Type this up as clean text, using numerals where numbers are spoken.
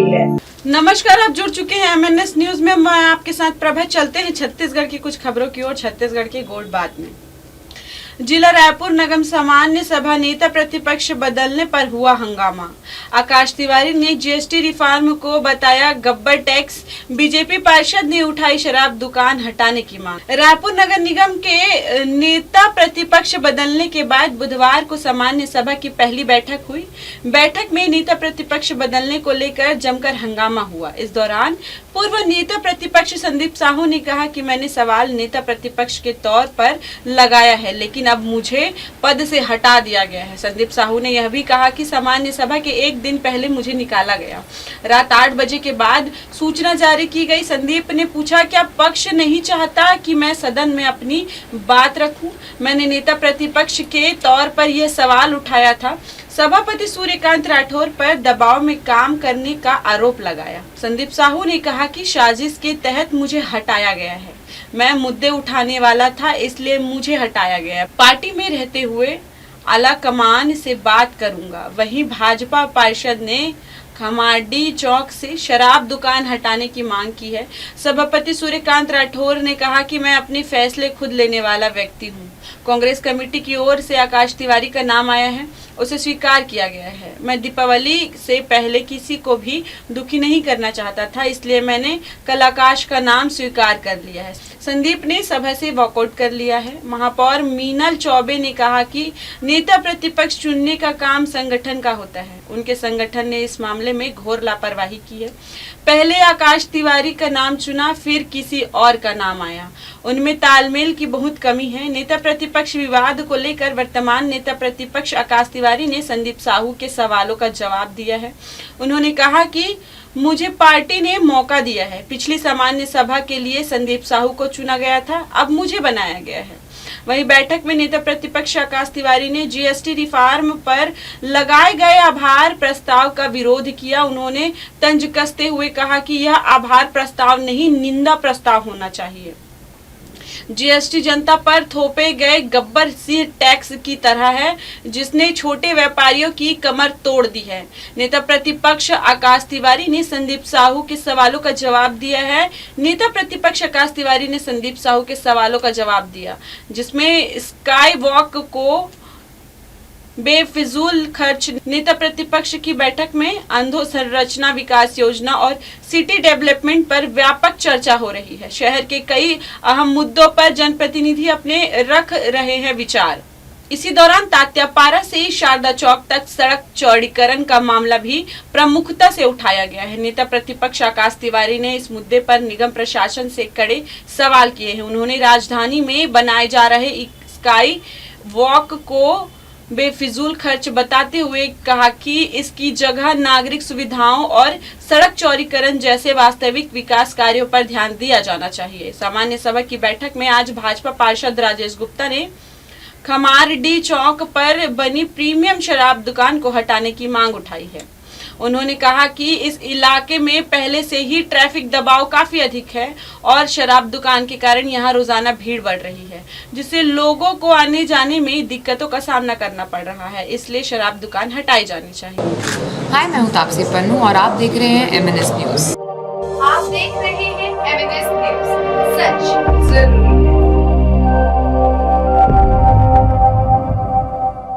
गई है। नमस्कार, आप जुड़ चुके हैं MNS न्यूज में। मैं आपके साथ प्रभा। चलते हैं छत्तीसगढ़ की कुछ खबरों की ओर। छत्तीसगढ़ के गोडबात में जिला रायपुर निगम सामान्य सभा नेता प्रतिपक्ष बदलने पर हुआ हंगामा। आकाश तिवारी ने GST रिफॉर्म को बताया गब्बर टैक्स। बीजेपी पार्षद ने उठाई शराब दुकान हटाने की मांग। रायपुर नगर निगम के नेता प्रतिपक्ष बदलने के बाद बुधवार को सामान्य सभा की पहली बैठक हुई। बैठक में नेता प्रतिपक्ष बदलने को लेकर जमकर हंगामा हुआ। इस दौरान पूर्व नेता प्रतिपक्ष संदीप साहू ने कहा कि मैंने सवाल नेता प्रतिपक्ष के तौर पर लगाया है, लेकिन अब मुझे पद से हटा दिया गया है। संदीप साहू ने यह भी कहा कि सामान्य सभा के एक दिन पहले मुझे निकाला गया। रात 8 बजे के बाद सूचना जारी की गई। संदीप ने पूछा, क्या पक्ष नहीं चाहता कि मैं सदन में अपनी बात रखूं? मैंने नेता प्रतिपक्ष के तौर पर यह सवाल उठाया था। सभापति सूर्यकांत राठौर पर दबाव में काम करने का आरोप लगाया। संदीप साहू ने कहा कि साजिश के तहत मुझे हटाया गया है। मैं मुद्दे उठाने वाला था, इसलिए मुझे हटाया गया। पार्टी में रहते हुए आला कमान से बात करूंगा। वहीं भाजपा पार्षद ने खमाडी चौक से शराब दुकान हटाने की मांग की है। सभापति सूर्यकांत राठौर ने कहा कि मैं अपने फैसले खुद लेने वाला व्यक्ति हूं। कांग्रेस कमेटी की ओर से आकाश तिवारी का नाम आया है, उसे स्वीकार किया गया है। मैं दीपावली से पहले किसी को भी दुखी नहीं करना चाहता था, इसलिए मैंने कल आकाश का नाम स्वीकार कर लिया है। संदीप ने सभा से वॉकआउट कर लिया है। महापौर मीनल चौबे ने कहा कि नेता प्रतिपक्ष चुनने का काम संगठन का होता है। उनके संगठन ने इस मामले में घोर लापरवाही की है। पहले आकाश तिवारी का नाम चुना, फिर किसी और का नाम आया। उनमें तालमेल की बहुत कमी है। नेता प्रतिपक्ष विवाद को लेकर वर्तमान नेता प्रतिपक्ष आकाश तिवारी ने संदीप साहू के सवालों का जवाब दिया है। उन्होंने कहा कि मुझे पार्टी ने मौका दिया है। पिछली सामान्य सभा के लिए संदीप साहू को चुना गया था, अब मुझे बनाया गया है। वहीं बैठक में नेता प्रतिपक्ष आकाश तिवारी ने GST रिफॉर्म पर लगाए गए आभार प्रस्ताव का विरोध किया। उन्होंने तंज कसते हुए कहा कि यह आभार प्रस्ताव नहीं, निंदा प्रस्ताव होना चाहिए। GST जनता पर थोपे गए गब्बर सिंह टैक्स की तरह है, जिसने छोटे व्यापारियों की कमर तोड़ दी है। नेता प्रतिपक्ष आकाश तिवारी ने संदीप साहू के सवालों का जवाब दिया है। नेता प्रतिपक्ष आकाश तिवारी ने संदीप साहू के सवालों का जवाब दिया, जिसमें स्काई वॉक को बेफिजूल खर्च। नेता प्रतिपक्ष की बैठक में अधोसंरचना विकास योजना और सिटी डेवलपमेंट पर व्यापक चर्चा हो रही है। शहर के कई अहम मुद्दों पर जनप्रतिनिधि अपने रख रहे हैं विचार। इसी दौरान तात्यापारा से शारदा चौक तक सड़क चौड़ीकरण का मामला भी प्रमुखता से उठाया गया है। नेता प्रतिपक्ष आकाश तिवारी ने इस मुद्दे पर निगम प्रशासन से कड़े सवाल किए हैं। उन्होंने राजधानी में बनाए जा रहे स्काई वॉक को बेफिजूल खर्च बताते हुए कहा कि इसकी जगह नागरिक सुविधाओं और सड़क चौड़ीकरण जैसे वास्तविक विकास कार्यों पर ध्यान दिया जाना चाहिए। सामान्य सभा की बैठक में आज भाजपा पार्षद राजेश गुप्ता ने खमारडी चौक पर बनी प्रीमियम शराब दुकान को हटाने की मांग उठाई है। उन्होंने कहा कि इस इलाके में पहले से ही ट्रैफिक दबाव काफी अधिक है और शराब दुकान के कारण यहां रोजाना भीड़ बढ़ रही है, जिससे लोगों को आने जाने में दिक्कतों का सामना करना पड़ रहा है। इसलिए शराब दुकान हटाई जानी चाहिए। हाय, मैं हूं तापसी पन्नू और आप देख रहे हैं MNS न्यूज। आप देख रहे हैं MNS न्यूज, सच